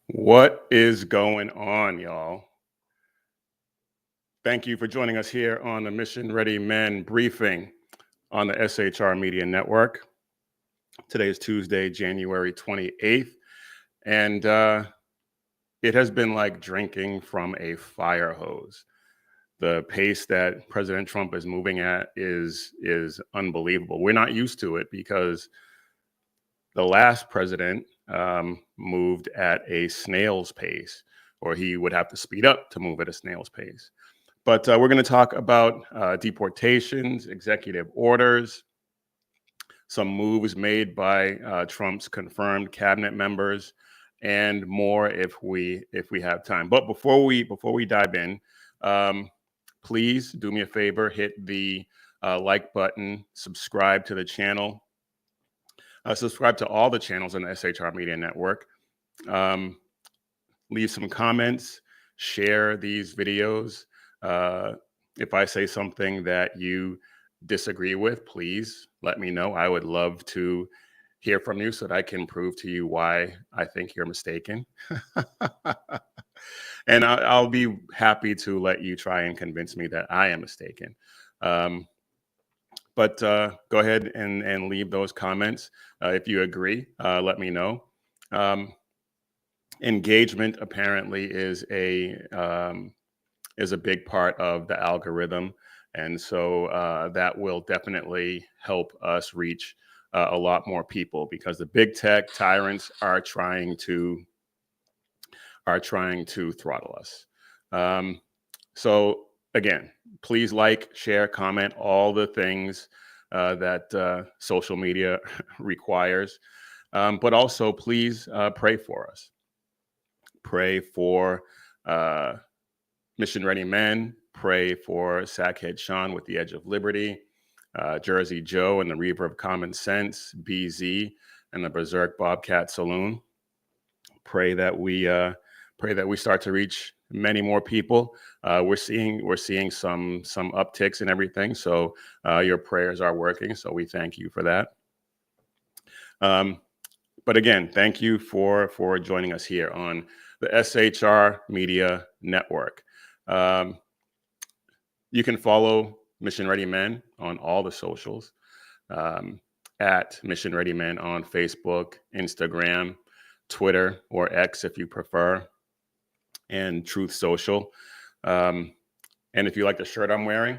What is going on, y'all? Thank you for joining us here on the Mission Ready Men briefing on the SHR Media Network. Today is Tuesday, January 28th, and it has been like drinking from a fire hose. The pace that President Trump is moving at is unbelievable. We're not used to it because the last president moved at a snail's pace, or he would have to speed up to move at a snail's pace. But we're going to talk about deportations, executive orders, some moves made by Trump's confirmed cabinet members, and more if we have time. But before we dive in, um, please do me a favor: hit the like button, subscribe to the channel, subscribe to all the channels on the SHR Media Network. Um, Leave some comments, share these videos. Uh, if I say something that you disagree with, please let me know. I would love to hear from you so that I can prove to you why I think you're mistaken. And I'll be happy to let you try and convince me that I am mistaken. Um, but go ahead and leave those comments. If you agree, let me know. Um, Engagement apparently is a big part of the algorithm, and so that will definitely help us reach a lot more people because the big tech tyrants are trying to throttle us. So again, please like, share, comment, all the things that social media requires, but also please pray for us. Pray for uh, Mission Ready Men. Pray for Sackhead Sean with the Edge of Liberty, Jersey Joe and the Reaver of Common Sense, BZ and the Berserk Bobcat Saloon. Pray that we start to reach many more people. We're seeing some upticks and everything. So your prayers are working. So we thank you for that. Um, but again, thank you for joining us here on the SHR Media Network. Um, you can follow Mission Ready Men on all the socials, um, at Mission Ready Men on Facebook, Instagram, Twitter, or X if you prefer, and Truth Social. Um, and if you like the shirt I'm wearing,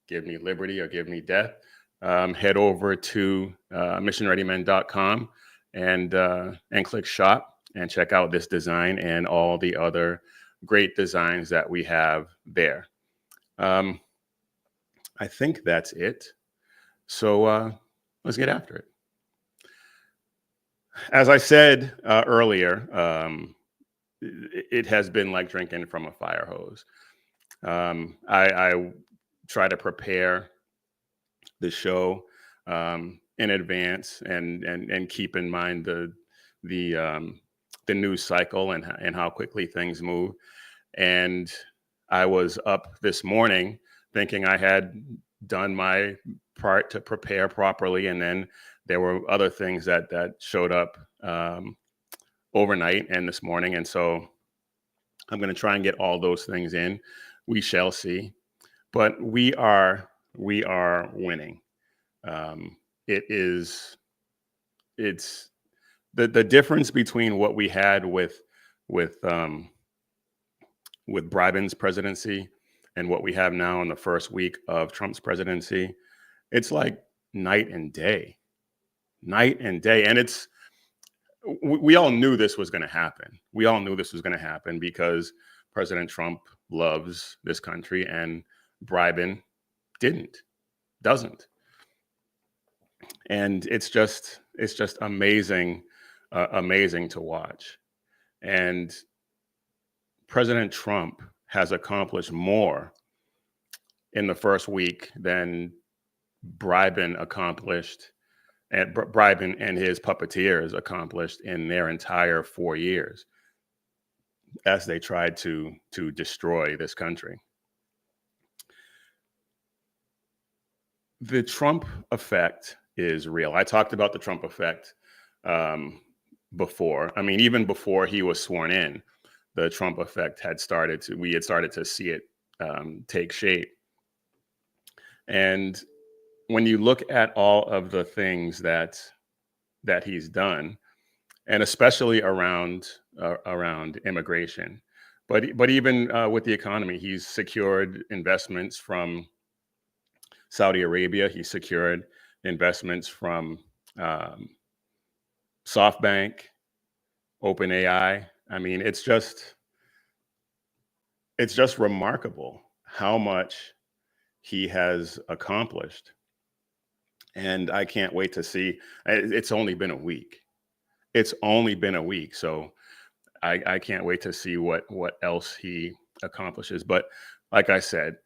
Give Me Liberty or Give Me Death, head over to missionreadymen.com and click shop and check out this design and all the other great designs that we have there. Um, I think that's it. So let's get after it. As I said earlier, it has been like drinking from a fire hose. I try to prepare the show in advance and keep in mind the the news cycle and how quickly things move. And I was up this morning thinking I had done my part to prepare properly, and then there were other things that showed up overnight and this morning, and so I'm going to try and get all those things in. We shall see, but we are winning. Um, it is it's the difference between what we had with um, with Biden's presidency and what we have now in the first week of Trump's presidency. It's like night and day, night and day, and we all knew this was going to happen. We all knew this was going to happen because President Trump loves this country and Biden didn't, doesn't. And it's just amazing, amazing to watch. And President Trump has accomplished more in the first week than Biden accomplished, and Biden and his puppeteers accomplished in their entire 4 years as they tried to destroy this country. The Trump effect is real. I talked about the Trump effect um, before. I mean, even before he was sworn in, the Trump effect we had started to see it take shape. And when you look at all of the things that he's done, and especially around immigration, but even with the economy, he's secured investments from Saudi Arabia. He secured investments from SoftBank, OpenAI. I mean, it's just remarkable how much he has accomplished. And I can't wait to see. It's only been a week. So I can't wait to see what else he accomplishes. But like I said,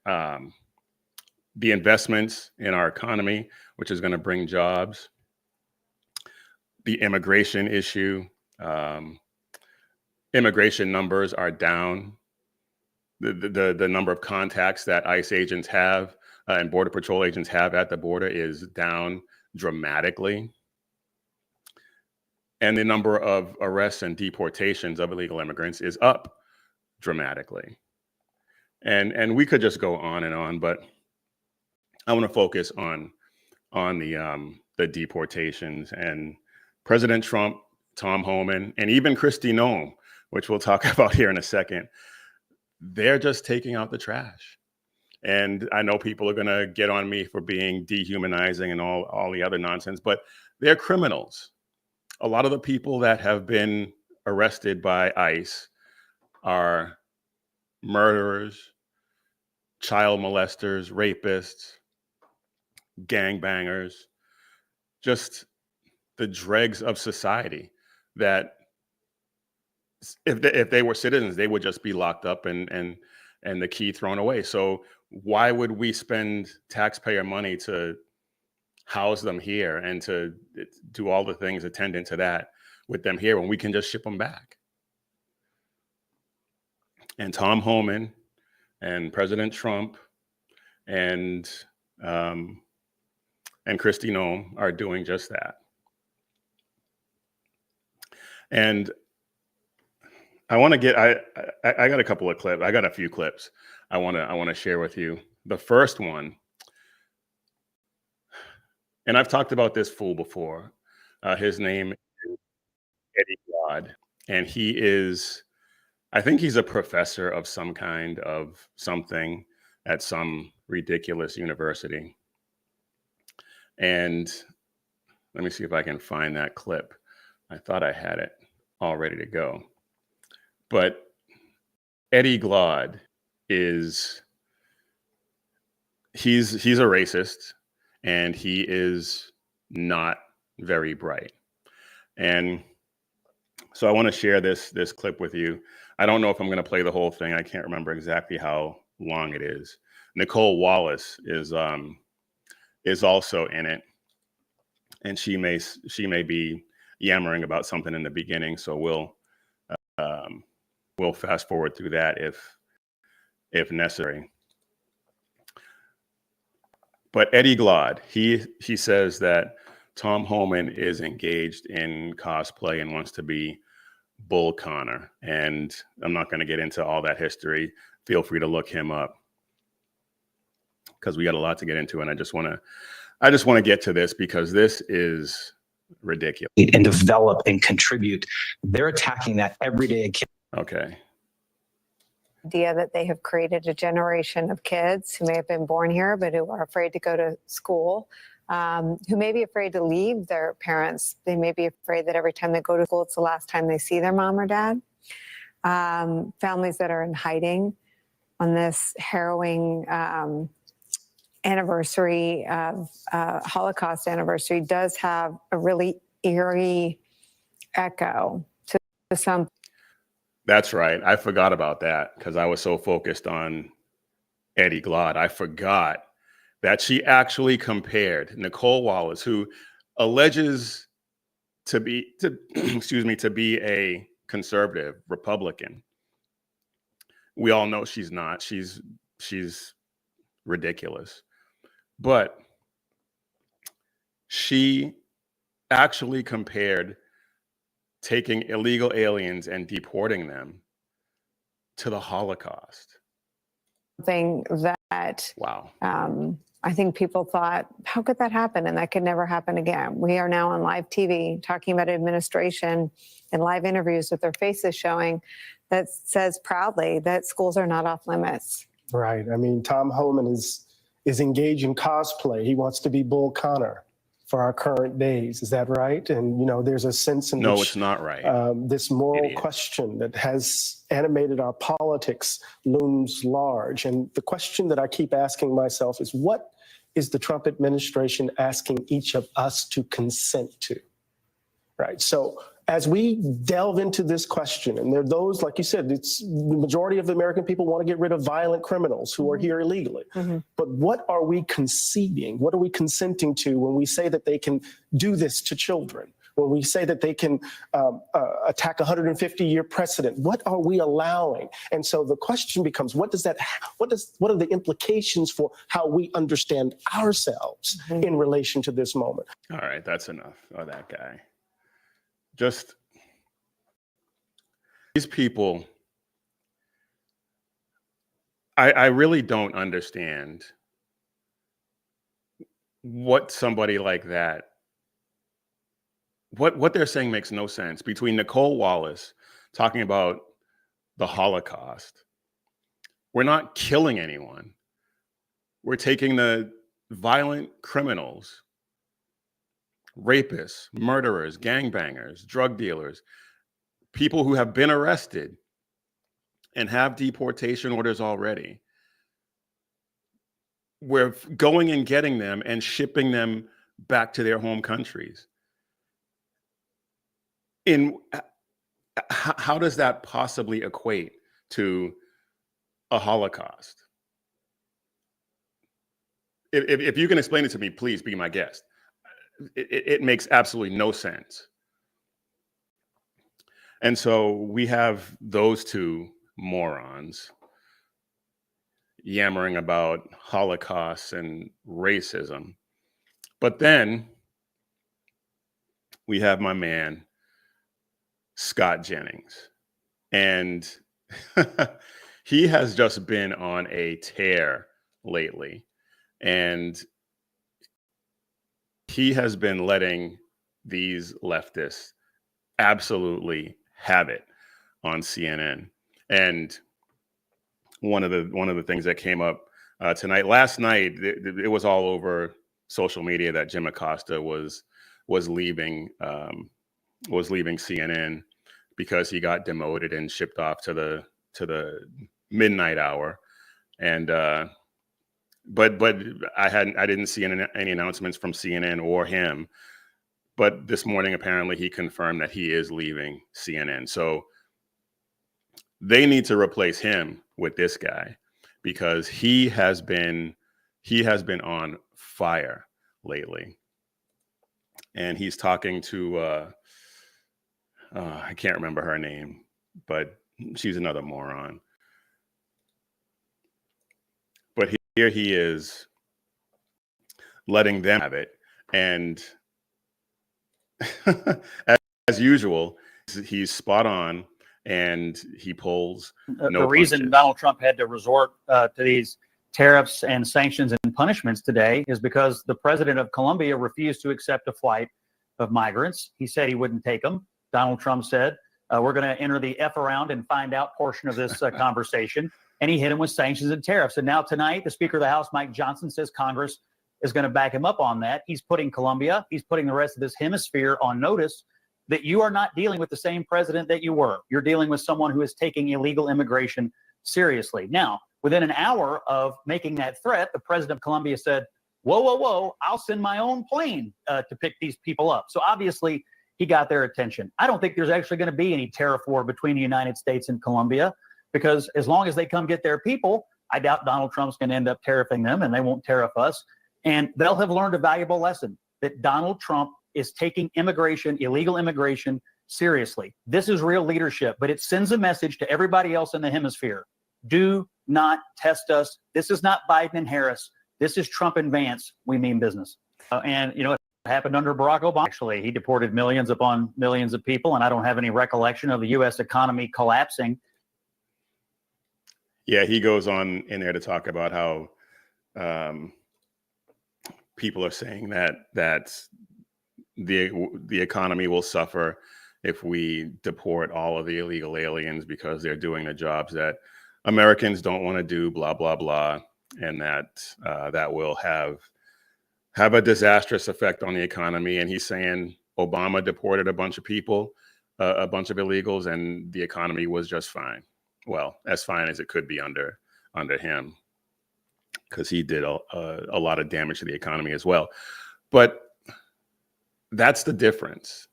the investments in our economy, which is going to bring jobs, the immigration issue, immigration numbers are down. The number of contacts that ICE agents have and Border Patrol agents have at the border is down dramatically. And the number of arrests and deportations of illegal immigrants is up dramatically. And we could just go on and on, but I want to focus on the deportations and President Trump, Tom Homan, and even Kristi Noem, which we'll talk about here in a second. They're just taking out the trash. And I know people are going to get on me for being dehumanizing and all the other nonsense, but they're criminals. A lot of the people that have been arrested by ICE are murderers, child molesters, rapists, gangbangers, just the dregs of society that if they were citizens, they would just be locked up and the key thrown away. So why would we spend taxpayer money to house them here and to do all the things attendant to that with them here when we can just ship them back? And Tom Homan and President Trump and Kristi Noem are doing just that. And I want to get I got a couple of clips. I got a few clips I want to share with you. The first one, and I've talked about this fool before. His name is Eddie Glaude, and I think he's a professor of some kind of something at some ridiculous university. And let me see if I can find that clip. I thought I had it all ready to go. But Eddie Glaude he's a racist, and he is not very bright. And so I want to share this clip with you. I don't know if I'm going to play the whole thing. I can't remember exactly how long it is. Nicole Wallace is also in it, and she may be yammering about something in the beginning. So we'll fast forward through that if necessary. But Eddie Glaude, he says that Tom Homan is engaged in cosplay and wants to be Bull Connor. And I'm not going to get into all that history. Feel free to look him up because we got a lot to get into. And I just want to get to this because this is ridiculous. And develop and contribute. They're attacking that everyday kid. Okay. Idea that they have created a generation of kids who may have been born here, but who are afraid to go to school, who may be afraid to leave their parents. They may be afraid that every time they go to school, it's the last time they see their mom or dad. Families that are in hiding on this harrowing anniversary of Holocaust anniversary does have a really eerie echo to some. That's right. I forgot about that because I was so focused on Eddie Glaude. I forgot that she actually compared Nicole Wallace, who alleges to be a conservative Republican. We all know she's not. She's ridiculous. But she actually compared taking illegal aliens and deporting them to the Holocaust. Something that Wow. I think people thought, how could that happen? And that could never happen again. We are now on live TV talking about administration and live interviews with their faces showing that says proudly that schools are not off limits. Right. I mean, Tom Homan is engaged in cosplay. He wants to be Bull Connor for our current days. Is that right? And, you know, there's a sense in No, which it's not right. this moral Idiot. question that has animated our politics looms large. And the question that I keep asking myself is, what is the Trump administration asking each of us to consent to? Right. So as we delve into this question, and there are those, like you said, it's the majority of the American people want to get rid of violent criminals who are here illegally. But what are we conceding? What are we consenting to when we say that they can do this to children? When we say that they can attack a 150-year precedent? What are we allowing? And so the question becomes, what are the implications for how we understand ourselves in relation to this moment? All right, that's enough of that guy. Just these people, I really don't understand what somebody like that, what they're saying makes no sense. Between Nicole Wallace talking about the Holocaust, we're not killing anyone. We're taking the violent criminals, rapists, murderers, gangbangers, drug dealers, people who have been arrested and have deportation orders already. We're going and getting them and shipping them back to their home countries. How does that possibly equate to a Holocaust? If you can explain it to me, please be my guest. It makes absolutely no sense. And so we have those two morons yammering about Holocaust and racism. But then we have my man, Scott Jennings. And he has just been on a tear lately. And he has been letting these leftists absolutely have it on CNN. And one of the things that came up last night, it was all over social media that Jim Acosta was leaving CNN because he got demoted and shipped off to the midnight hour. And but I didn't see any announcements from CNN or him. But this morning, apparently, he confirmed that he is leaving CNN. So they need to replace him with this guy because he has been on fire lately. And he's talking to I can't remember her name, but she's another moron. But here he is letting them have it. And as usual, he's spot on and he pulls no The reason punches. Donald Trump had to resort to these tariffs and sanctions and punishments today is because the president of Colombia refused to accept a flight of migrants. He said he wouldn't take them. Donald Trump said, we're going to enter the F around and find out portion of this conversation. And he hit him with sanctions and tariffs. And now tonight, the Speaker of the House, Mike Johnson, says Congress is going to back him up on that. He's putting Colombia, he's putting the rest of this hemisphere on notice that you are not dealing with the same president that you were. You're dealing with someone who is taking illegal immigration seriously. Now, within an hour of making that threat, the president of Colombia said, whoa, whoa, whoa, I'll send my own plane to pick these people up. So obviously, he got their attention. I don't think there's actually going to be any tariff war between the United States and Colombia, because as long as they come get their people, I doubt Donald Trump's going to end up tariffing them, and they won't tariff us. And they'll have learned a valuable lesson that Donald Trump is taking immigration, illegal immigration, seriously. This is real leadership, but it sends a message to everybody else in the hemisphere. Do not test us. This is not Biden and Harris. This is Trump and Vance. We mean business. And, you know, happened under Barack Obama. Actually, he deported millions upon millions of people, and I don't have any recollection of the U.S. economy collapsing. Yeah, he goes on in there to talk about how people are saying that the economy will suffer if we deport all of the illegal aliens because they're doing the jobs that Americans don't want to do, blah, blah, blah, and that will have a disastrous effect on the economy. And he's saying Obama deported a bunch of people, a bunch of illegals, and the economy was just fine. Well, as fine as it could be under him, because he did a lot of damage to the economy as well. But that's the difference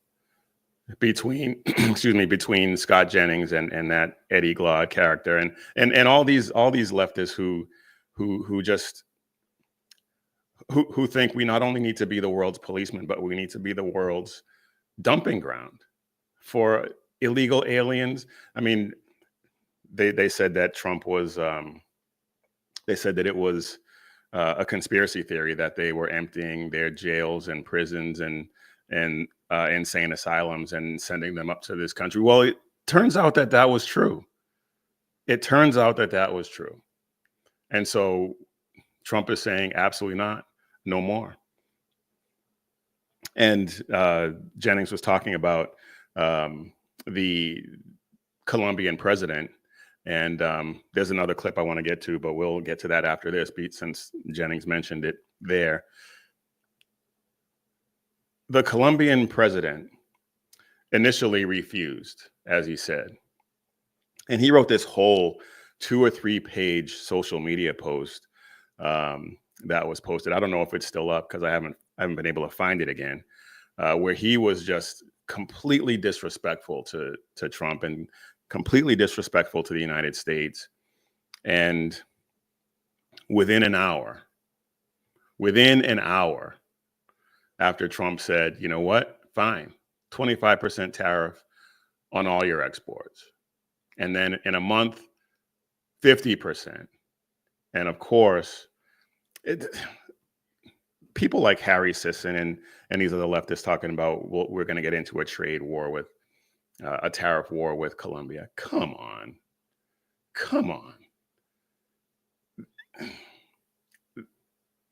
between between Scott Jennings and that Eddie Glaude character and all these leftists who just who think we not only need to be the world's policeman, but we need to be the world's dumping ground for illegal aliens. I mean, they said that Trump was they said that it was a conspiracy theory that they were emptying their jails and prisons and insane asylums and sending them up to this country. Well, it turns out that was true. It turns out that was true. And so Trump is saying absolutely not, no more. And Jennings was talking about the Colombian president. And there's another clip I want to get to, but we'll get to that after this, since Jennings mentioned it there. The Colombian president initially refused, as he said. And he wrote this whole 2 or 3 page social media post that was posted. I don't know if it's still up because I haven't been able to find it again, where he was just completely disrespectful to Trump and completely disrespectful to the United States. And within an hour after Trump said, you know what, fine, 25% tariff on all your exports. And then in a month, 50%. And of course, people like Harry Sisson and these are the leftists talking about, well, we're going to get into a trade war with a tariff war with Colombia. Come on.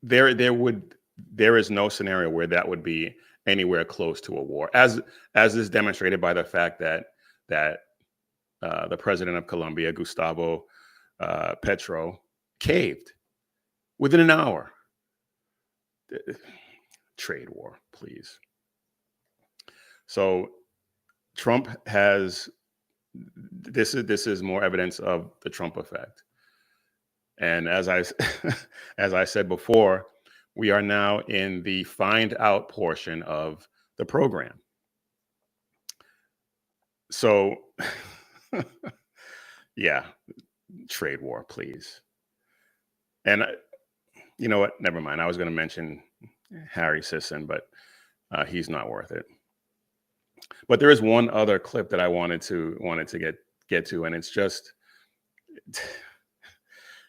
There is no scenario where that would be anywhere close to a war, as is demonstrated by the fact that the president of Colombia, Gustavo Petro, caved within an hour. Trade war, please. So Trump has this is more evidence of the Trump effect. And as I said before, we are now in the find out portion of the program. So yeah, trade war, please. And you know what? Never mind. I was going to mention Harry Sisson, but he's not worth it. But there is one other clip that I wanted to get to, and it's just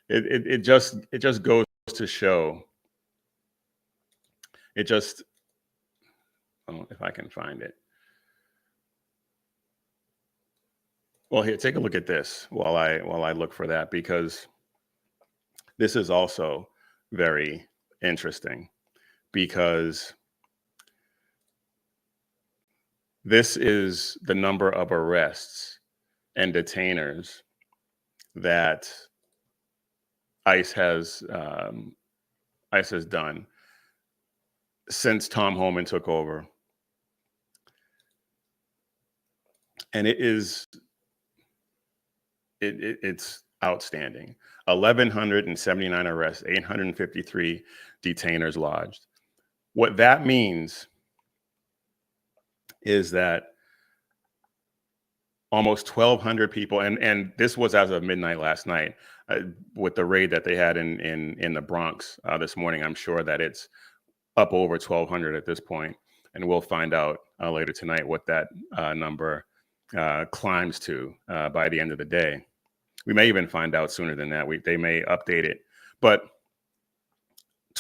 it just goes to show. It just, if I can find it. Well, here, take a look at this while I look for that, because this is also very interesting, because this is the number of arrests and detainers that ICE has done since Tom Homan took over. And it's outstanding. 1,179 arrests, 853 detainers lodged. What that means is that almost 1,200 people, and this was as of midnight last night, with the raid that they had in the Bronx this morning. I'm sure that it's up over 1,200 at this point, and we'll find out later tonight what that number climbs to by the end of the day. We may even find out sooner than that. They may update it, but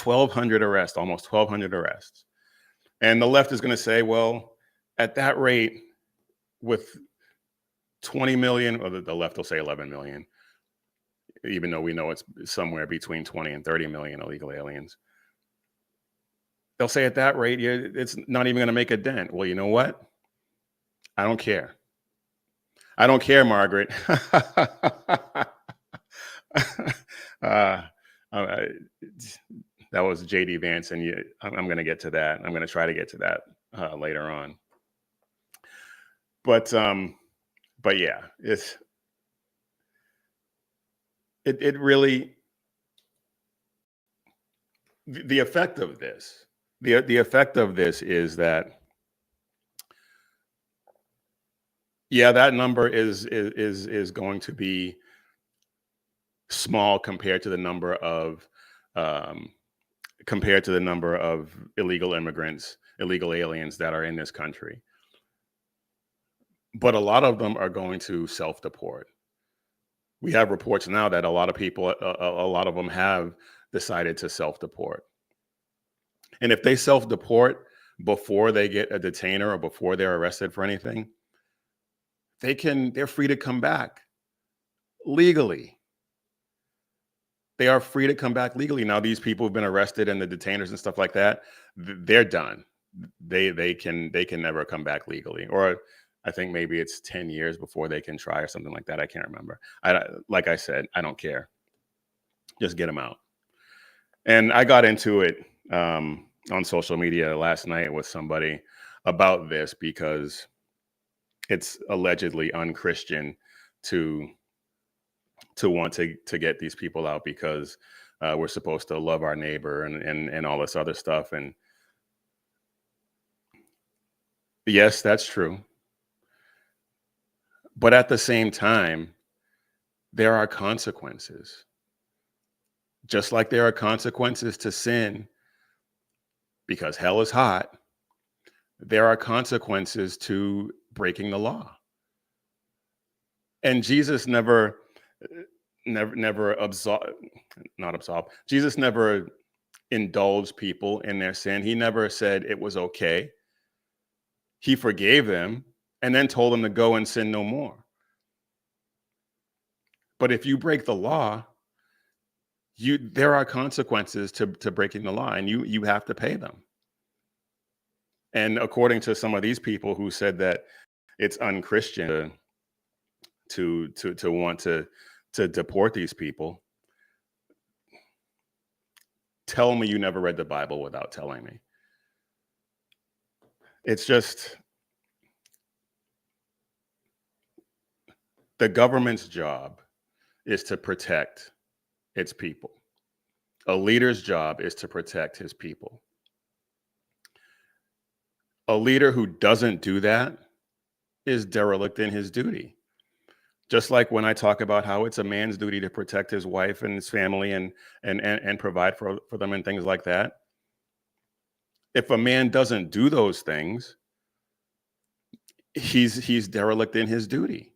1,200 arrests, almost 1,200 arrests. And the left is going to say, well, at that rate, with 20 million, or the left will say 11 million, even though we know it's somewhere between 20 and 30 million illegal aliens. They'll say at that rate, it's not even going to make a dent. Well, you know what? I don't care. I don't care, Margaret. That was J.D. Vance, and I'm going to get to that. I'm going to try to get to that later on. But yeah, it really, the effect of this, the effect of this is that, yeah, that number is going to be small compared to the number of illegal immigrants, illegal aliens that are in this country. But a lot of them are going to self-deport. We have reports now that a lot of people, a lot of them have decided to self-deport. And if they self-deport before they get a detainer or before they're arrested for anything, they're free to come back legally. They are free to come back legally. Now, these people have been arrested, and the detainers and stuff like that, they're done. They can never come back legally. Or I think maybe it's 10 years before they can try or something like that. I can't remember. Like I said, I don't care. Just get them out. And I got into it on social media last night with somebody about this, because it's allegedly unchristian to want to get these people out, because we're supposed to love our neighbor and all this other stuff. And yes, that's true. But at the same time, there are consequences. Just like there are consequences to sin, because hell is hot, there are consequences to breaking the law. And Jesus never Jesus never indulged people in their sin. He never said it was okay. He forgave them and then told them to go and sin no more. But if you break the law, there are consequences to breaking the law, and you have to pay them. And according to some of these people who said that it's unchristian to want to deport these people, tell me you never read the Bible without telling me. It's just, the government's job is to protect its people. A leader's job is to protect his people. A leader who doesn't do that is derelict in his duty. Just like when I talk about how it's a man's duty to protect his wife and his family and provide for them and things like that. If a man doesn't do those things, he's derelict in his duty.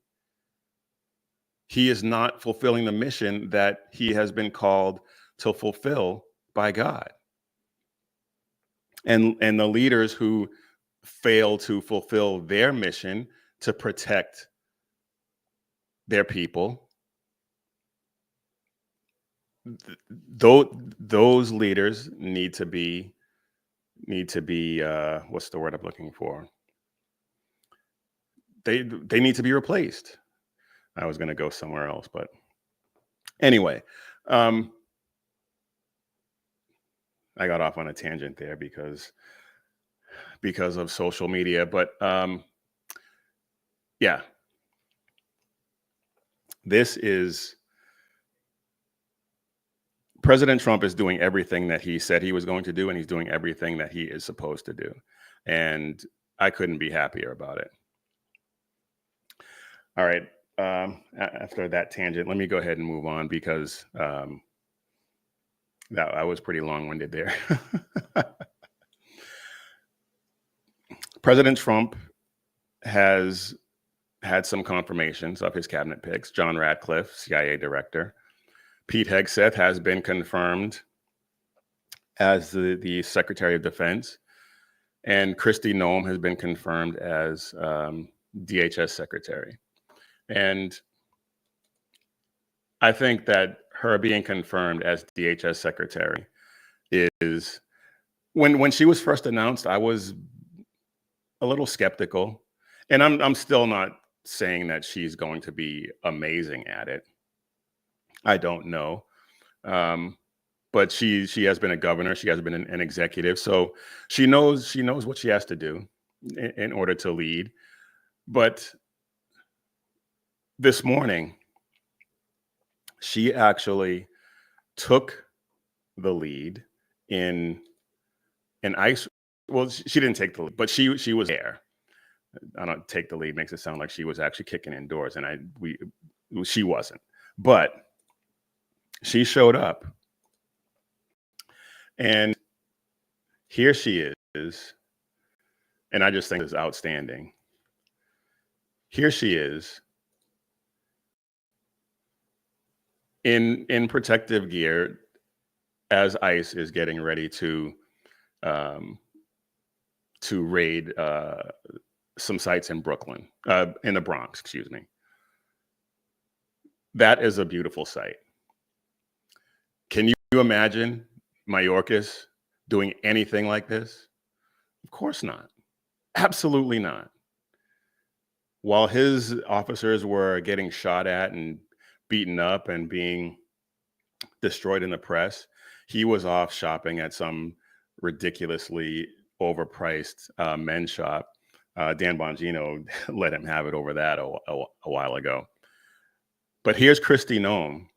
He is not fulfilling the mission that he has been called to fulfill by God. And the leaders who fail to fulfill their mission to protect their people, those leaders need to be what's the word I'm looking for? They need to be replaced. I was going to go somewhere else, but anyway, I got off on a tangent there because of social media. But yeah, President Trump is doing everything that he said he was going to do, and he's doing everything that he is supposed to do. And I couldn't be happier about it. All right. After that tangent, let me go ahead and move on, because I was pretty long-winded there. President Trump has had some confirmations of his cabinet picks. John Ratcliffe, CIA director. Pete Hegseth has been confirmed as the Secretary of Defense. And Kristi Noem has been confirmed as DHS secretary. And I think that her being confirmed as DHS secretary is, when she was first announced, I was a little skeptical, and I'm still not saying that she's going to be amazing at it. I don't know. But she has been a governor, she has been an executive, so she knows what she has to do in order to lead. But this morning, she actually took the lead in ICE. Well, she didn't take the lead, but she was there. I don't take the lead makes it sound like she was actually kicking indoors, and she wasn't. But she showed up, and here she is, and I just think this is outstanding. Here she is in protective gear as ICE is getting ready to raid some sites in Brooklyn, in the Bronx, excuse me. That is a beautiful sight. Can you imagine Mayorkas doing anything like this? Of course not. Absolutely not. While his officers were getting shot at and beaten up and being destroyed in the press, he was off shopping at some ridiculously overpriced men's shop. Dan Bongino let him have it over that a while ago. But here's Kristi Noem,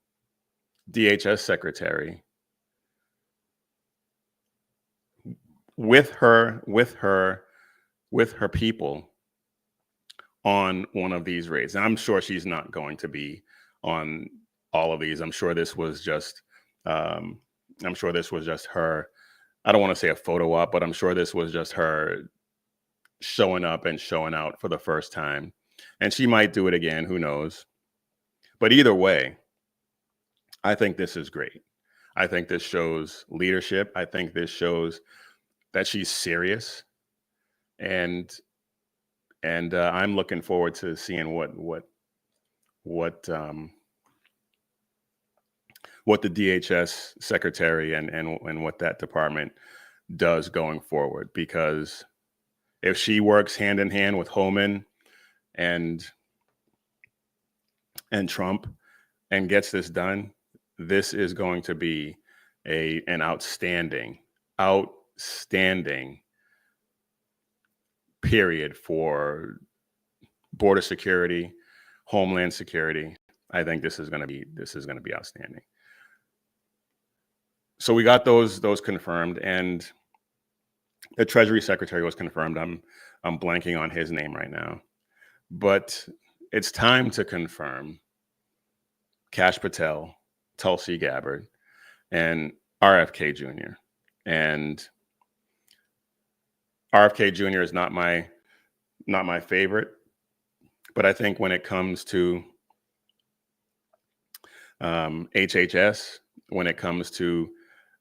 DHS secretary, with her people on one of these raids. And I'm sure she's not going to be on all of these. I'm sure this was just her. I don't want to say a photo op, but I'm sure this was just her showing up and showing out for the first time. And she might do it again, who knows? But either way, I think this is great. I think this shows leadership. I think this shows that she's serious. And I'm looking forward to seeing what the DHS secretary and what that department does going forward. Because if she works hand in hand with Homan and Trump and gets this done, this is going to be an outstanding period for border security, homeland security. I think this is going to be outstanding. So we got those confirmed, and the Treasury Secretary was confirmed. I'm blanking on his name right now, but it's time to confirm Kash Patel, Tulsi Gabbard, and RFK Jr. And RFK Jr. is not my favorite, but I think when it comes to HHS, when it comes to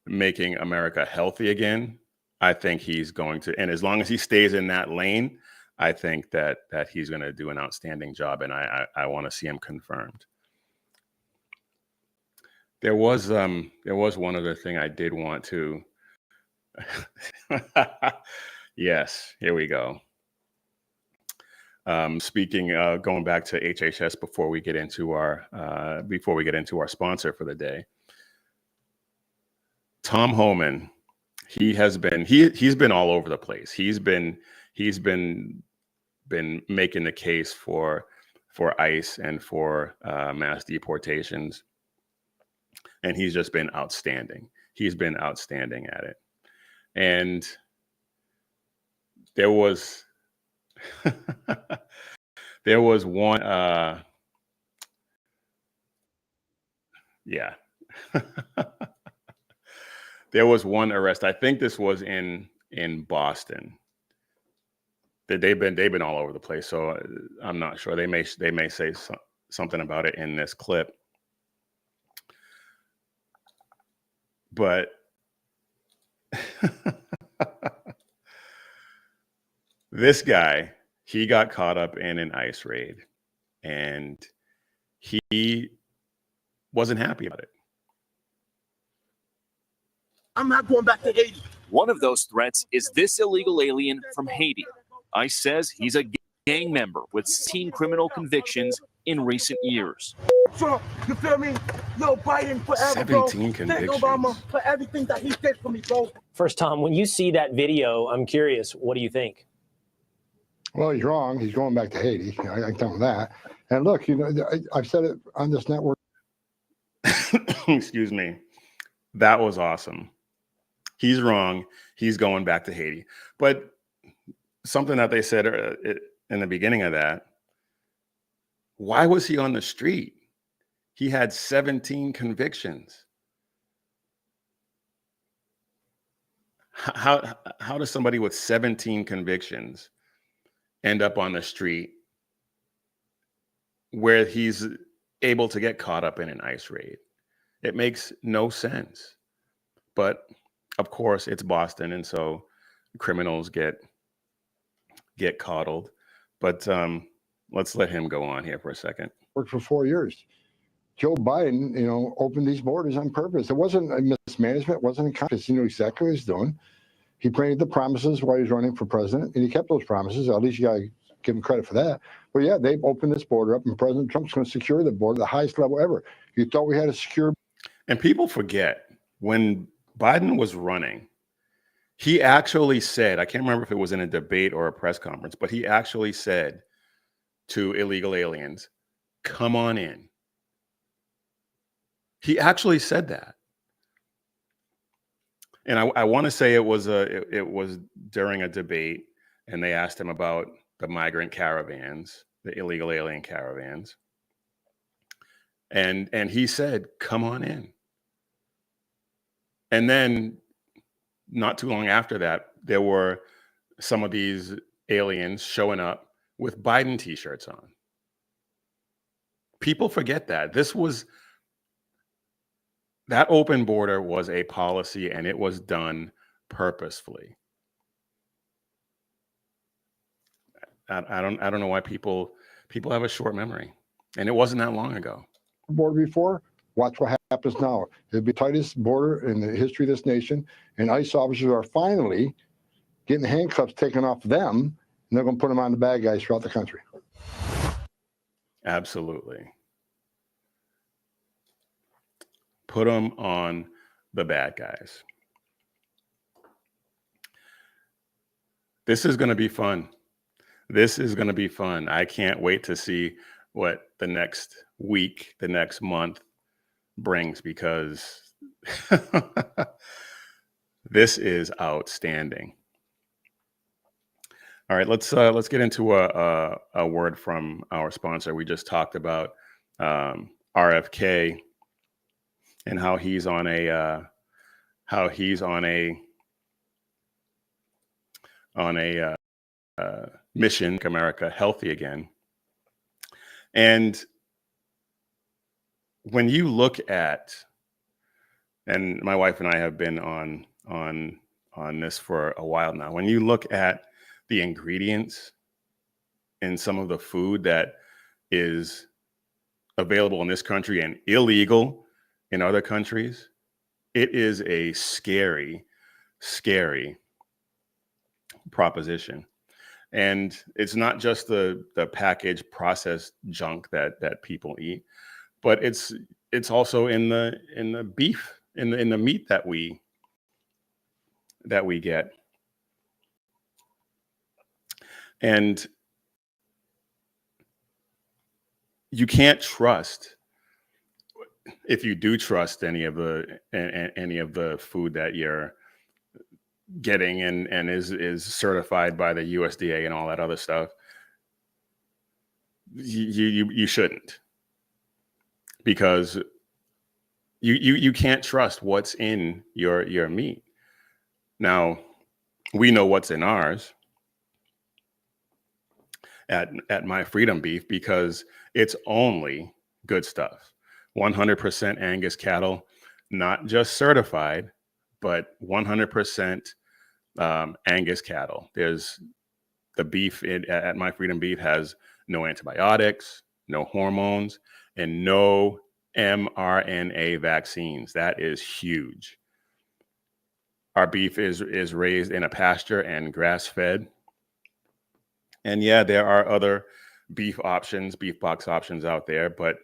making America healthy again, I think he's going to, and as long as he stays in that lane, I think that he's going to do an outstanding job, and I want to see him confirmed. There was one other thing I did want to. Yes, here we go. Speaking, going back to HHS before we get into our sponsor for the day, Tom Homan. He's been all over the place. He's been making the case for ICE and for mass deportations, and he's just been outstanding. He's been outstanding at it. And there was one there was one arrest. I think this was in Boston. That they've been all over the place, so I'm not sure. They may say something about it in this clip, but This guy, he got caught up in an ICE raid, and he wasn't happy about it. I'm not going back to Haiti. One of those threats is this illegal alien from Haiti. ICE says he's a gang member with 16 criminal convictions in recent years. Trump, you feel me? Yo, Biden forever, bro. 17 Thank convictions. Obama for everything that he did for me, bro. First, Tom, when you see that video, I'm curious, what do you think? Well, he's wrong. He's going back to Haiti. I can tell him that. And look, I've said it on this network. Excuse me. That was awesome. He's wrong. He's going back to Haiti. But something that they said in the beginning of that, why was he on the street? He had 17 convictions. How does somebody with 17 convictions end up on the street where he's able to get caught up in an ICE raid? It makes no sense. But of course, it's Boston, and so criminals get coddled. But let's let him go on here for a second. Worked for 4 years. Joe Biden, opened these borders on purpose. It wasn't a mismanagement. It wasn't a conscious. He knew exactly what he was doing. He made the promises while he was running for president, and he kept those promises. At least you got to give him credit for that. But yeah, they've opened this border up, and President Trump's going to secure the border, the highest level ever. You thought we had a secure. And people forget, when Biden was running, he actually said, I can't remember if it was in a debate or a press conference, but he actually said to illegal aliens, come on in. He actually said that. And I want to say it was during a debate, and they asked him about the migrant caravans, the illegal alien caravans. And he said, come on in. And then not too long after that, there were some of these aliens showing up with Biden t-shirts on. People forget that. That open border was a policy, and it was done purposefully. I don't know why people have a short memory, and it wasn't that long ago. Border before. Watch what happens now. It'll be the tightest border in the history of this nation, and ICE officers are finally getting the handcuffs taken off them, and they're going to put them on the bad guys throughout the country. Absolutely. Put them on the bad guys. This is going to be fun. This is going to be fun. I can't wait to see what the next week, the next month brings, because this is outstanding. All right, let's get into a word from our sponsor. We just talked about RFK and how he's on a mission to make America healthy again. And when you look at, and my wife and I have been on this for a while now, when you look at the ingredients in some of the food that is available in this country and illegal in other countries, it is a scary, scary proposition. And it's not just the packaged processed junk that people eat, but it's also in the beef, in the meat that we get. And you can't trust, if you do trust any of the food that you're getting and is certified by the USDA and all that other stuff, you shouldn't, because you can't trust what's in your meat. Now, we know what's in ours at My Freedom Beef, because it's only good stuff. 100% Angus cattle, not just certified, but 100% Angus cattle. There's The beef at My Freedom Beef has no antibiotics, no hormones, and no mRNA vaccines. That is huge. Our beef is raised in a pasture and grass-fed. And yeah, there are other beef options, beef box options out there, but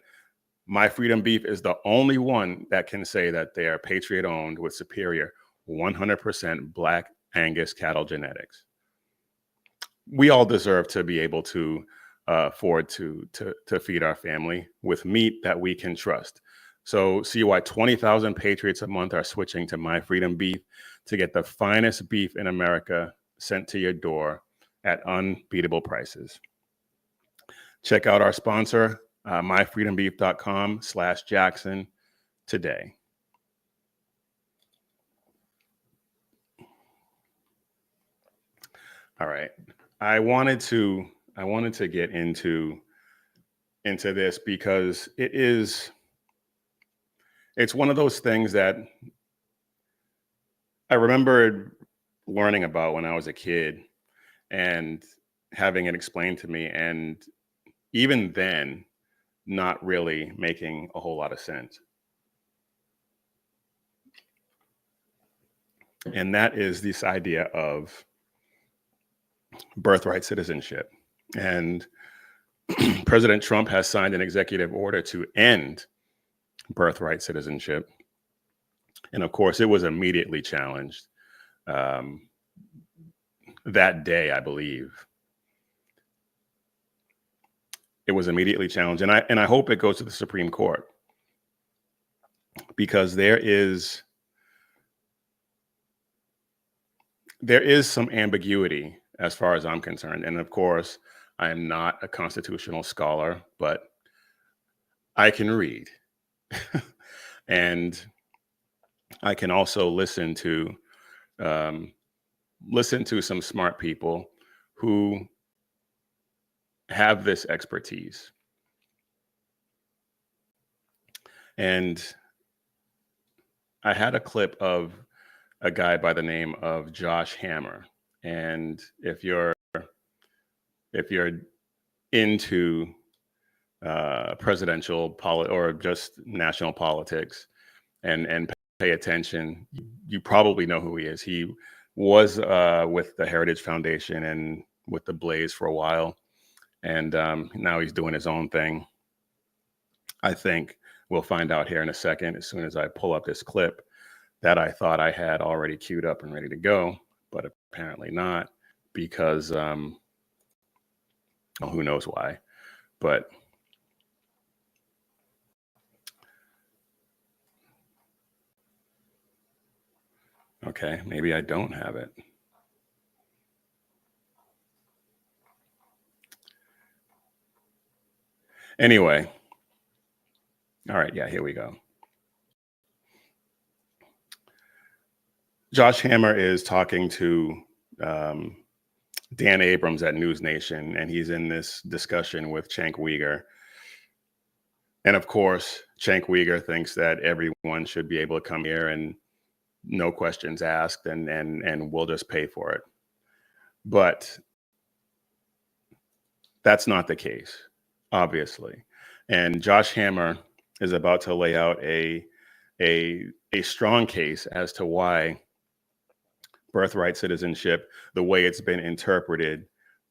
My Freedom Beef is the only one that can say that they are Patriot owned with superior 100% Black Angus cattle genetics. We all deserve to be able to afford to feed our family with meat that we can trust. So see why 20,000 Patriots a month are switching to My Freedom Beef to get the finest beef in America sent to your door at unbeatable prices. Check out our sponsor, myfreedombeef.com/Jackson today. All right. I wanted to get into this because it's one of those things that I remember learning about when I was a kid and having it explained to me, and even then not really making a whole lot of sense. And that is this idea of birthright citizenship. And President Trump has signed an executive order to end birthright citizenship. And of course, it was immediately challenged that day, I believe. It was immediately challenged. And I hope it goes to the Supreme Court, because there is some ambiguity as far as I'm concerned. And of course, I am not a constitutional scholar, but I can read. And I can also listen to some smart people who have this expertise. And I had a clip of a guy by the name of Josh Hammer. And if you're into presidential or just national politics and pay attention, you probably know who he is. He was with the Heritage Foundation and with the Blaze for a while, and now he's doing his own thing. I think we'll find out here in a second, as soon as I pull up this clip that I thought I had already queued up and ready to go, but apparently not, because who knows why. But okay, maybe I don't have it. Anyway, all right, yeah, here we go. Josh Hammer is talking to Dan Abrams at News Nation, and he's in this discussion with Cenk Uygur. And of course, Cenk Uygur thinks that everyone should be able to come here and no questions asked, and we'll just pay for it. But that's not the case, obviously. And Josh Hammer is about to lay out a strong case as to why birthright citizenship, the way it's been interpreted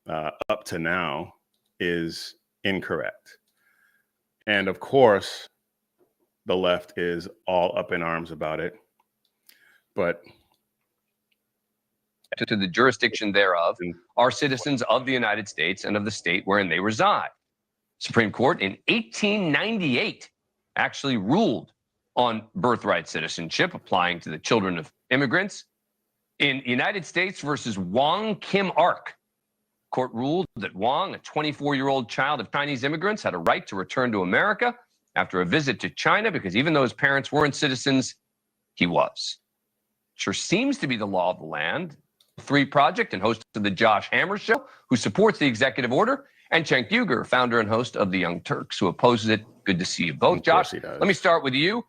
up to now, is incorrect. And of course, the left is all up in arms about it. But to the jurisdiction thereof are citizens of the United States and of the state wherein they reside. Supreme Court in 1898 actually ruled on birthright citizenship applying to the children of immigrants. In United States versus Wong Kim Ark, court ruled that Wong, a 24-year-old child of Chinese immigrants, had a right to return to America after a visit to China because even though his parents weren't citizens, he was. Sure seems to be the law of the land. Free Project and host of the Josh Hammer Show, who supports the executive order, and Cenk Uygur, founder and host of the Young Turks, who opposes it. Good to see you both. Josh, let me start with you.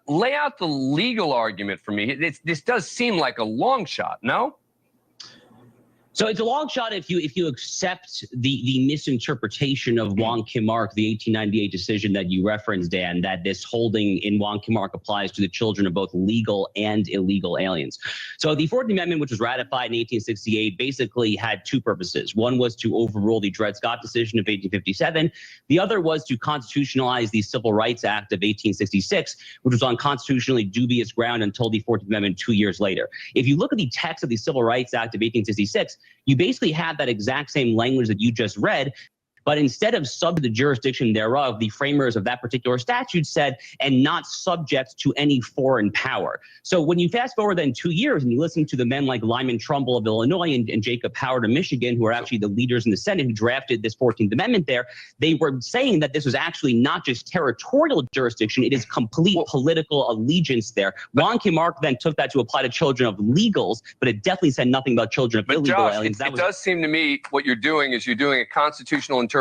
Lay out the legal argument for me. This does seem like a long shot, no? So it's a long shot if you accept the misinterpretation of Wong Kim Ark, the 1898 decision that you referenced, Dan, that this holding in Wong Kim Ark applies to the children of both legal and illegal aliens. So the 14th Amendment, which was ratified in 1868, basically had two purposes. One was to overrule the Dred Scott decision of 1857. The other was to constitutionalize the Civil Rights Act of 1866, which was on constitutionally dubious ground until the 14th Amendment 2 years later. If you look at the text of the Civil Rights Act of 1866, you basically have that exact same language that you just read, but instead of sub to the jurisdiction thereof, the framers of that particular statute said, and not subject to any foreign power. So when you fast forward then 2 years and you listen to the men like Lyman Trumbull of Illinois and Jacob Howard of Michigan, who are actually the leaders in the Senate who drafted this 14th Amendment there, they were saying that this was actually not just territorial jurisdiction, it is complete political allegiance there. Wong Kim Ark then took that to apply to children of legals, but it definitely said nothing about children of illegal Josh, aliens. It does seem to me what you're doing is you're doing a constitutional interpretation,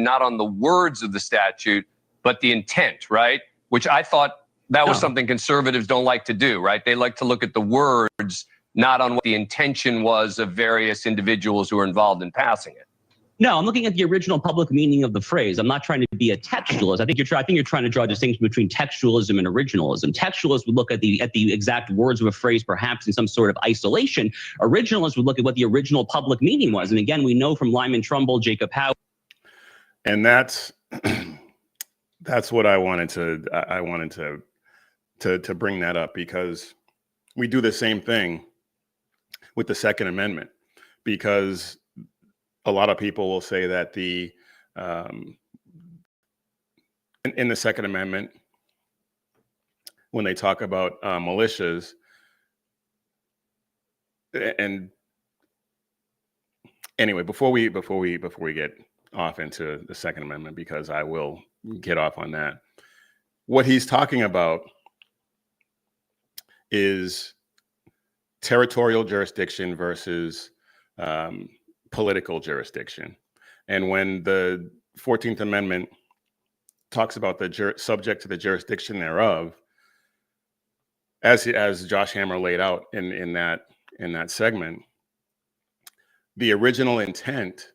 not on the words of the statute, but the intent, right? Which I thought that was something conservatives don't like to do, right? They like to look at the words, not on what the intention was of various individuals who are involved in passing it. No, I'm looking at the original public meaning of the phrase. I'm not trying to be a textualist. I think you're trying to draw a distinction between textualism and originalism. Textualists would look at the exact words of a phrase, perhaps in some sort of isolation. Originalists would look at what the original public meaning was. And again, we know from Lyman Trumbull, Jacob Howard. And that's what I wanted to bring that up, because we do the same thing with the Second Amendment, because a lot of people will say that in the Second Amendment, when they talk about militias, and anyway, before we get off into the Second Amendment, because I will get off on that, what he's talking about is territorial jurisdiction versus political jurisdiction. And when the 14th Amendment talks about the subject to the jurisdiction thereof, as Josh Hammer laid out in that segment, the original intent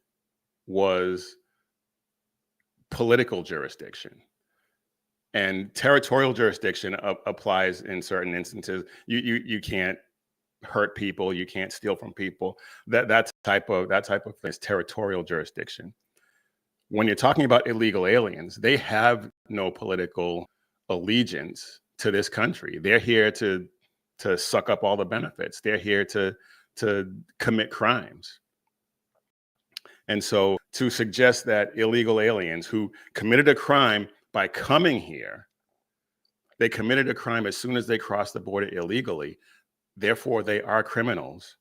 was political jurisdiction, and territorial jurisdiction applies in certain instances. You can't hurt people, you can't steal from people. That type of thing is territorial jurisdiction. When you're talking about illegal aliens, they have no political allegiance to this country. They're here to suck up all the benefits. They're here to commit crimes. And so to suggest that illegal aliens who committed a crime by coming here, they committed a crime as soon as they crossed the border illegally, therefore they are criminals.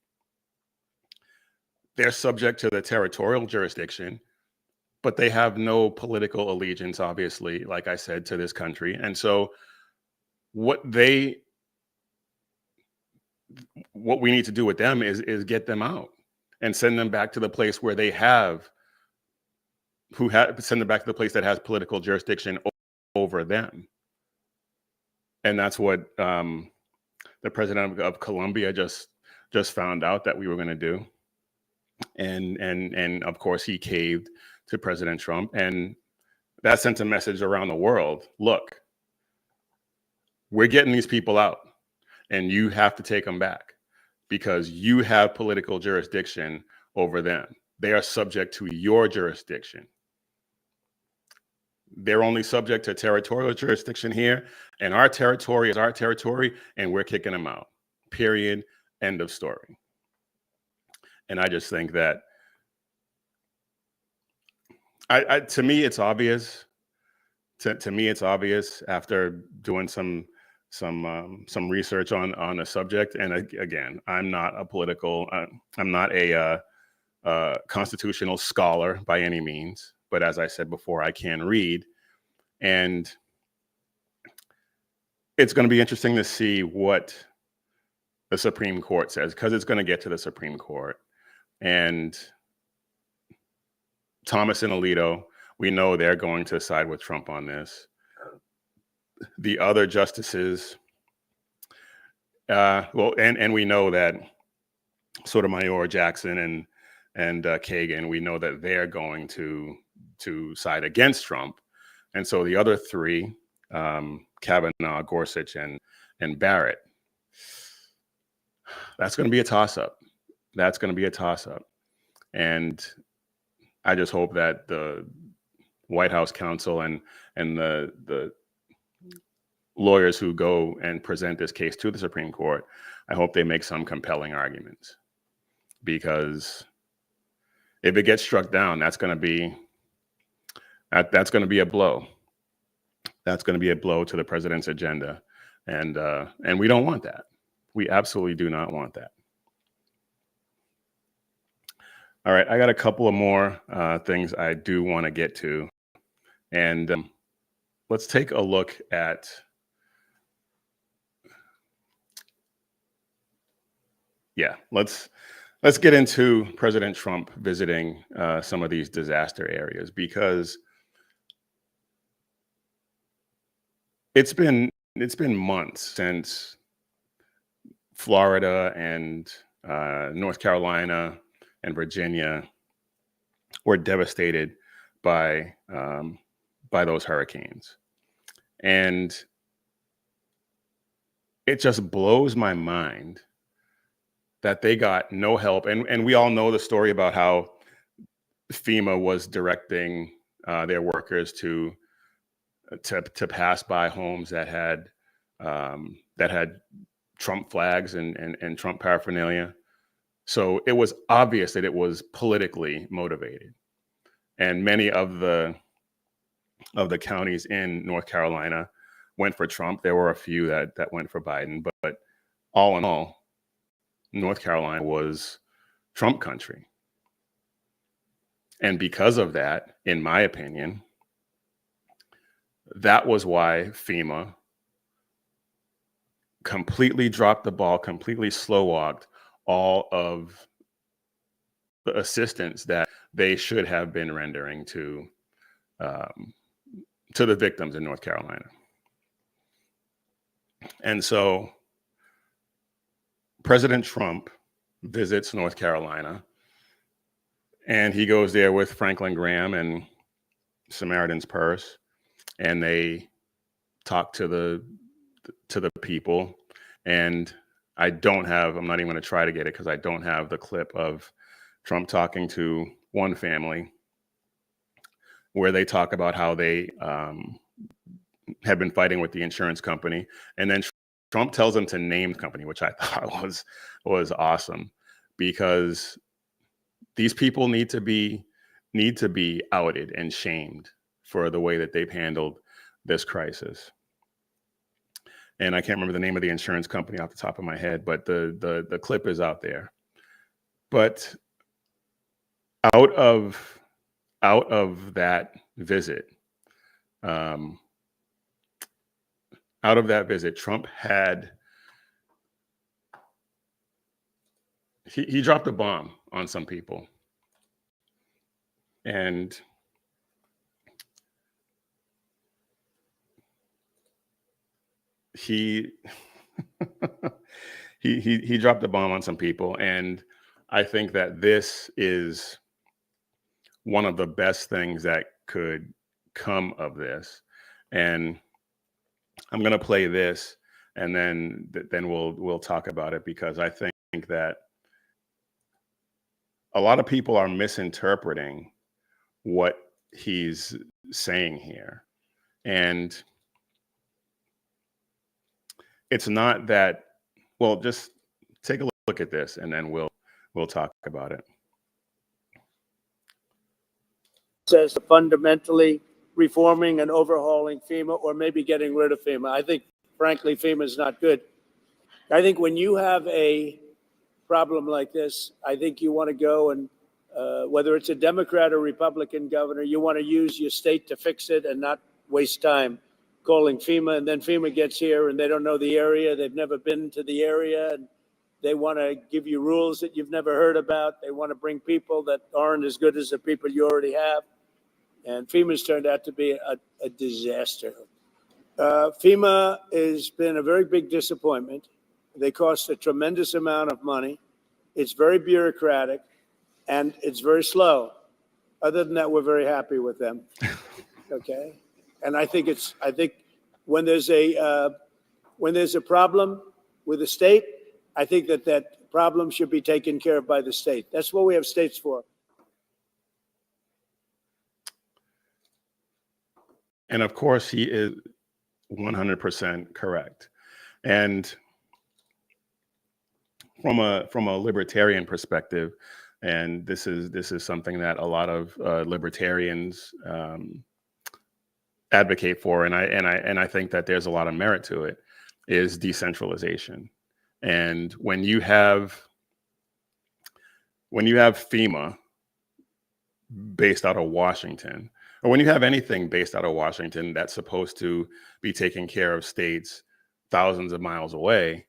They're subject to the territorial jurisdiction, but they have no political allegiance, obviously, like I said, to this country. And so what we need to do with them is get them out and send them back to the place where they send them back to the place that has political jurisdiction over them. And that's what the president of Colombia just found out that we were going to do. And of course he caved to President Trump, and that sent a message around the world. Look, we're getting these people out, and you have to take them back because you have political jurisdiction over them. They are subject to your jurisdiction. They're only subject to territorial jurisdiction here, and our territory is our territory, and we're kicking them out. Period. End of story. And I just think that to me, it's obvious. To me, it's obvious after doing some research on the subject. And again, I'm not a constitutional scholar by any means, but as I said before, I can read, and it's going to be interesting to see what the Supreme Court says, because it's going to get to the Supreme Court. And Thomas and Alito, we know they're going to side with Trump on this. The other justices, and we know that Sotomayor, Jackson, and Kagan, we know that they're going to side against Trump. And so the other three, Kavanaugh, Gorsuch, and Barrett, that's going to be a toss-up. That's going to be a toss-up. And I just hope that the White House counsel and the lawyers who go and present this case to the Supreme Court, I hope they make some compelling arguments. Because if it gets struck down, that's going to be a blow. That's going to be a blow to the president's agenda, and we don't want that. We absolutely do not want that. All right, I got a couple of more things I do want to get to, and let's take a look at let's get into President Trump visiting some of these disaster areas, because it's been months since Florida and North Carolina and Virginia were devastated by those hurricanes, and it just blows my mind that they got no help. And we all know the story about how FEMA was directing their workers to pass by homes that had Trump flags and Trump paraphernalia. So it was obvious that it was politically motivated. And many of the counties in North Carolina went for Trump. There were a few that went for Biden, but all in all, North Carolina was Trump country. And because of that, in my opinion, that was why FEMA completely dropped the ball, completely slow walked all of the assistance that they should have been rendering to the victims in North Carolina. And so President Trump visits North Carolina, and he goes there with Franklin Graham and Samaritan's Purse, and they talk to the people. And I'm not even going to try to get it because I don't have the clip of Trump talking to one family where they talk about how they have been fighting with the insurance company, and then Trump tells them to name the company, which I thought was awesome, because these people need to be outed and shamed for the way that they've handled this crisis. And I can't remember the name of the insurance company off the top of my head, but the clip is out there. But out of that visit, Trump had he dropped a bomb on some people, and he dropped a bomb on some people, and I think that this is one of the best things that could come of this. And I'm going to play this, and then we'll talk about it, because I think that a lot of people are misinterpreting what he's saying here. And it's not that, well, just take a look at this, and then we'll talk about it. Says fundamentally reforming and overhauling FEMA, or maybe getting rid of FEMA. I think, frankly, FEMA is not good. I think when you have a problem like this, I think you want to go and whether it's a Democrat or Republican governor, you want to use your state to fix it and not waste time calling FEMA. And then FEMA gets here and they don't know the area. They've never been to the area, and they want to give you rules that you've never heard about. They want to bring people that aren't as good as the people you already have. And FEMA's turned out to be a disaster. FEMA has been a very big disappointment. They cost a tremendous amount of money. It's very bureaucratic, and it's very slow. Other than that, we're very happy with them. Okay, and I think when there's a problem with the state, I think that problem should be taken care of by the state. That's what we have states for. And of course, he is 100% correct. And from a libertarian perspective, and this is something that a lot of libertarians advocate for, and I think that there's a lot of merit to it, is decentralization. And when you have FEMA based out of Washington, or when you have anything based out of Washington that's supposed to be taking care of states thousands of miles away,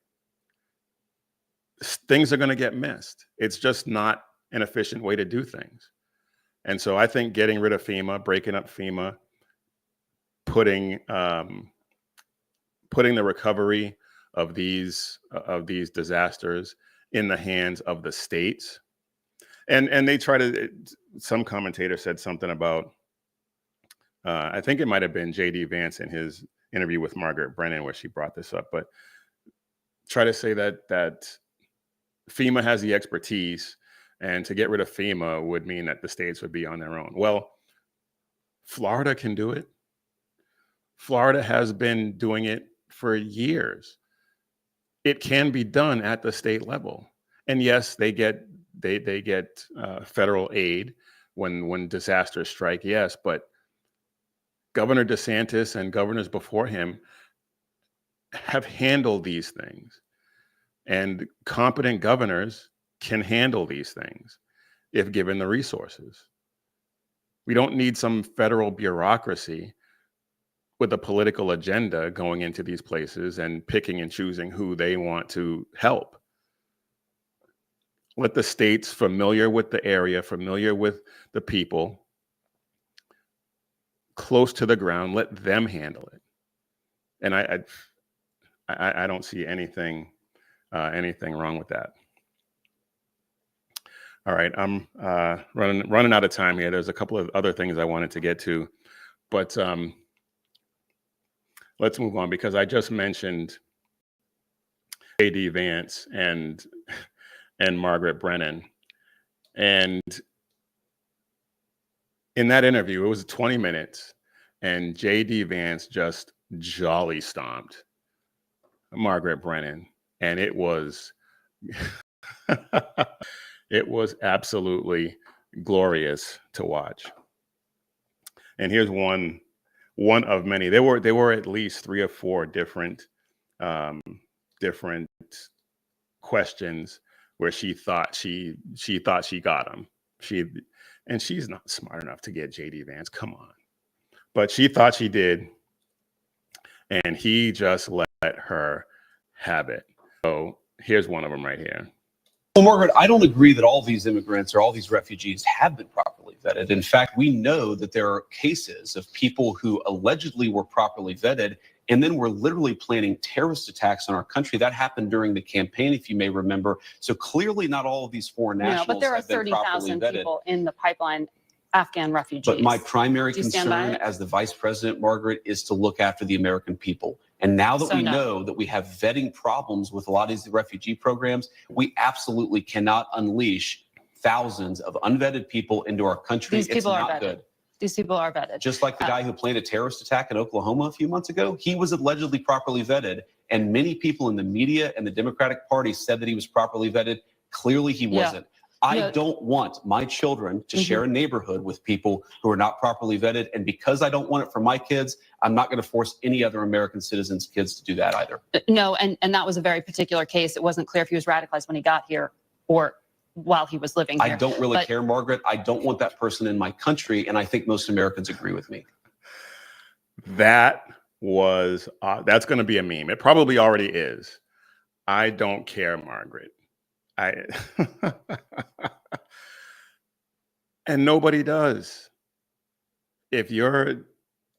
things are going to get missed. It's just not an efficient way to do things. And so I think getting rid of FEMA, breaking up FEMA, putting the recovery of these disasters in the hands of the states, and they try to. Some commentator said something about, I think it might have been J.D. Vance in his interview with Margaret Brennan where she brought this up, but try to say that FEMA has the expertise, and to get rid of FEMA would mean that the states would be on their own. Well, Florida can do it. Florida has been doing it for years. It can be done at the state level. And yes, they get federal aid when disasters strike, yes, but Governor DeSantis and governors before him have handled these things. And competent governors can handle these things if given the resources. We don't need some federal bureaucracy with a political agenda going into these places and picking and choosing who they want to help. Let the states familiar with the area, familiar with the people, close to the ground, let them handle it. And I don't see anything wrong with that. All right, I'm running out of time here. There's a couple of other things I wanted to get to, but let's move on, because I just mentioned J.D. Vance and Margaret Brennan. And in that interview, it was 20 minutes, and J.D. Vance just jolly stomped Margaret Brennan. And it was it was absolutely glorious to watch. And here's one of many. There were at least 3 or 4 different questions where she thought she got him. And she's not smart enough to get J.D. Vance. Come on. But she thought she did, and he just let her have it. So here's one of them right here. Well, Margaret, I don't agree that all these immigrants or all these refugees have been properly vetted. In fact, we know that there are cases of people who allegedly were properly vetted and then were literally planning terrorist attacks on our country. That happened during the campaign, if you may remember. So clearly not all of these foreign nationals but there are have been properly 30,000 vetted. people in the pipeline, Afghan refugees. But my primary Do you stand by concern it? as the vice president, Margaret, is to look after the American people. And now that So we no. know that we have vetting problems with a lot of these refugee programs, we absolutely cannot unleash thousands of unvetted people into our country. These people it's are not vetted. good. These people are vetted. Just like the guy who planned a terrorist attack in Oklahoma a few months ago, he was allegedly properly vetted. And many people in the media and the Democratic Party said that he was properly vetted. Clearly he Yeah. wasn't. I Yeah. don't want my children to Mhm. share a neighborhood with people who are not properly vetted. And because I don't want it for my kids, I'm not going to force any other American citizens' kids to do that either. No, and that was a very particular case. It wasn't clear if he was radicalized when he got here or while he was living here. I don't really But- care, Margaret. I don't want that person in my country. And I think most Americans agree with me. That was that's going to be a meme. It probably already is. I don't care, Margaret. And nobody does. If you're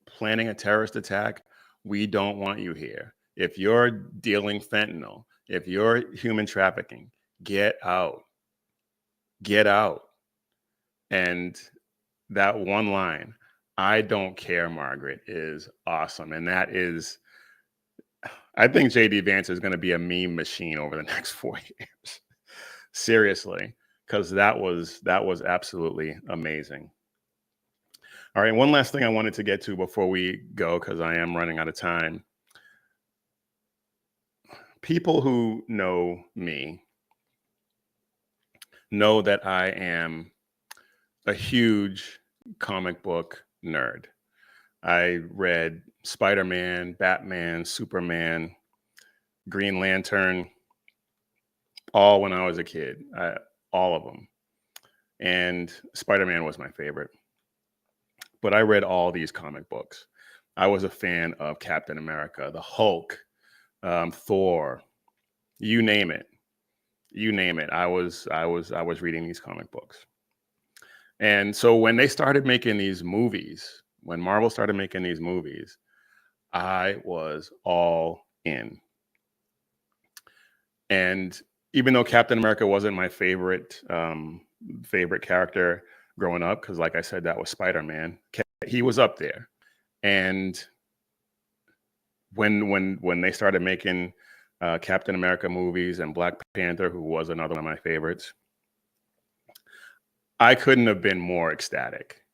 planning a terrorist attack, we don't want you here. If you're dealing fentanyl, if you're human trafficking, get out. Get Out. And that one line, "I don't care, Margaret," is awesome. And that is, I think JD Vance is going to be a meme machine over the next 4 years. Seriously, because that was absolutely amazing. All right, one last thing I wanted to get to before we go, because I am running out of time. People who know me know that I am a huge comic book nerd. I read Spider-Man, Batman, Superman, Green Lantern, all when I was a kid, all of them. And Spider-Man was my favorite. But I read all these comic books. I was a fan of Captain America, the Hulk, Thor, you name it. You name it. I was reading these comic books. And so when they started making these movies, when Marvel started making these movies, I was all in. And even though Captain America wasn't my favorite character growing up, because like I said, that was Spider-Man, he was up there. And when they started making Captain America movies and Black Panther, who was another one of my favorites, I couldn't have been more ecstatic.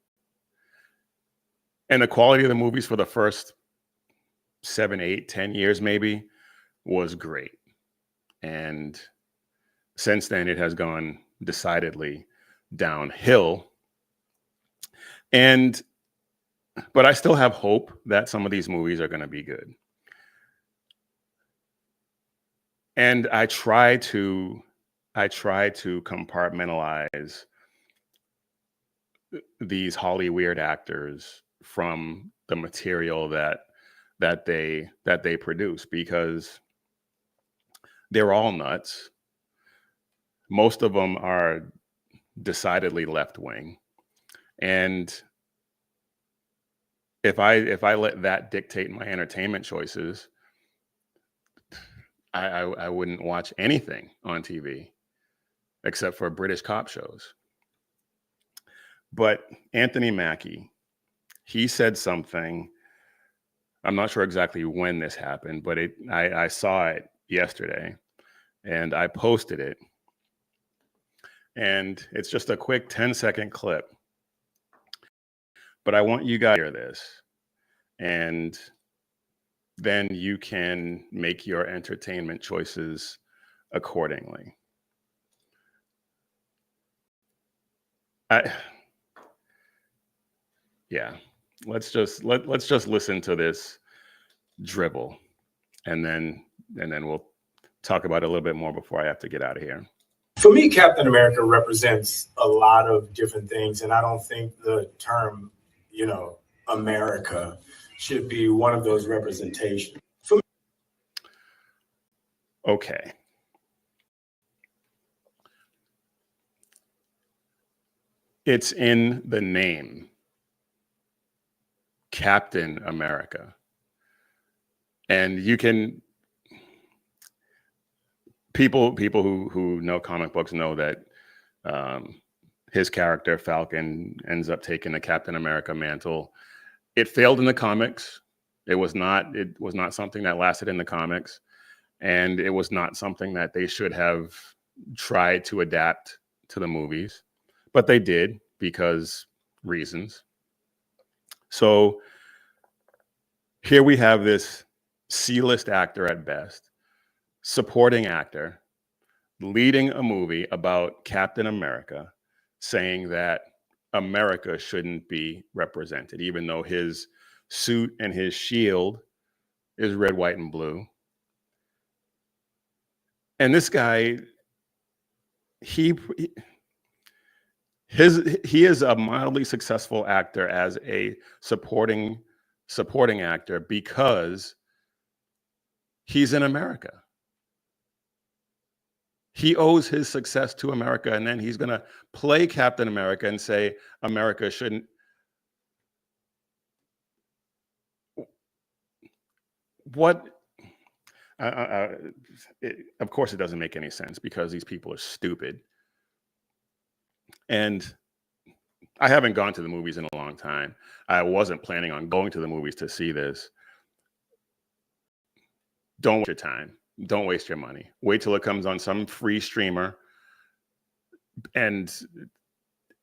And the quality of the movies for the first 7, 8, 10 years maybe was great. And since then, it has gone decidedly downhill. But I still have hope that some of these movies are going to be good. And I try to compartmentalize these Hollywood actors from the material that they produce, because they're all nuts. Most of them are decidedly left wing, and if I let that dictate my entertainment choices, I wouldn't watch anything on TV except for British cop shows. But Anthony Mackie, he said something. I'm not sure exactly when this happened, but I saw it yesterday, and I posted it. And it's just a quick 10-second clip. But I want you guys to hear this, and then you can make your entertainment choices accordingly. Yeah, let's just listen to this dribble, and then we'll talk about it a little bit more before I have to get out of here. For me, Captain America represents a lot of different things, and I don't think the term, America should be one of those representations. Okay. It's in the name, Captain America. And you can, people who know comic books know that his character Falcon ends up taking the Captain America mantle. It failed in the comics. It was not something that lasted in the comics, and it was not something that they should have tried to adapt to the movies, but they did because reasons. So here we have this C-list actor at best, supporting actor, leading a movie about Captain America, saying that America shouldn't be represented, even though his suit and his shield is red, white, and blue. And this guy, he is a mildly successful actor as a supporting actor because he's in America. He owes his success to America, and then he's going to play Captain America and say America shouldn't. What? Of course, it doesn't make any sense because these people are stupid. And I haven't gone to the movies in a long time. I wasn't planning on going to the movies to see this. Don't waste your time. Don't waste your money. Wait till it comes on some free streamer. And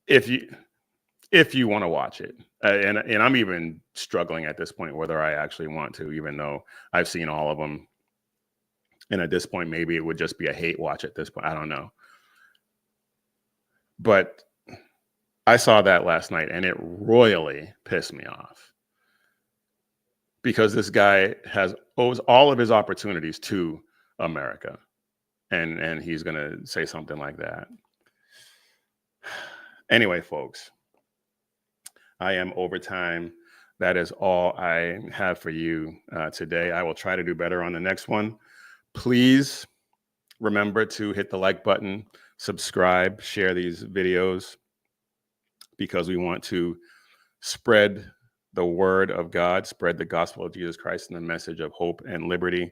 if you want to watch it, and I'm even struggling at this point whether I actually want to, even though I've seen all of them. And at this point, maybe it would just be a hate watch at this point. I don't know. But I saw that last night and it royally pissed me off because this guy owes all of his opportunities to America. And he's going to say something like that. Anyway, folks, I am over time. That is all I have for you today. I will try to do better on the next one. Please remember to hit the like button, subscribe, share these videos, because we want to spread the word of God, spread the gospel of Jesus Christ and the message of hope and liberty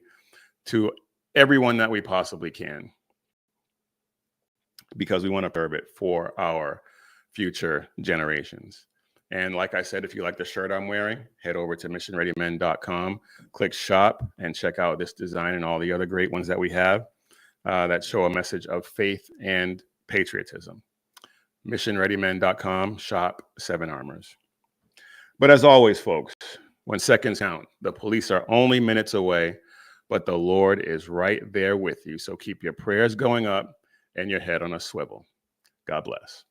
to everyone that we possibly can, because we want to preserve it for our future generations. And like I said, if you like the shirt I'm wearing, head over to missionreadymen.com, click shop, and check out this design and all the other great ones that we have that show a message of faith and patriotism. missionreadymen.com, shop 7 Armors. But as always, folks, when seconds count, the police are only minutes away, but the Lord is right there with you. So keep your prayers going up and your head on a swivel. God bless.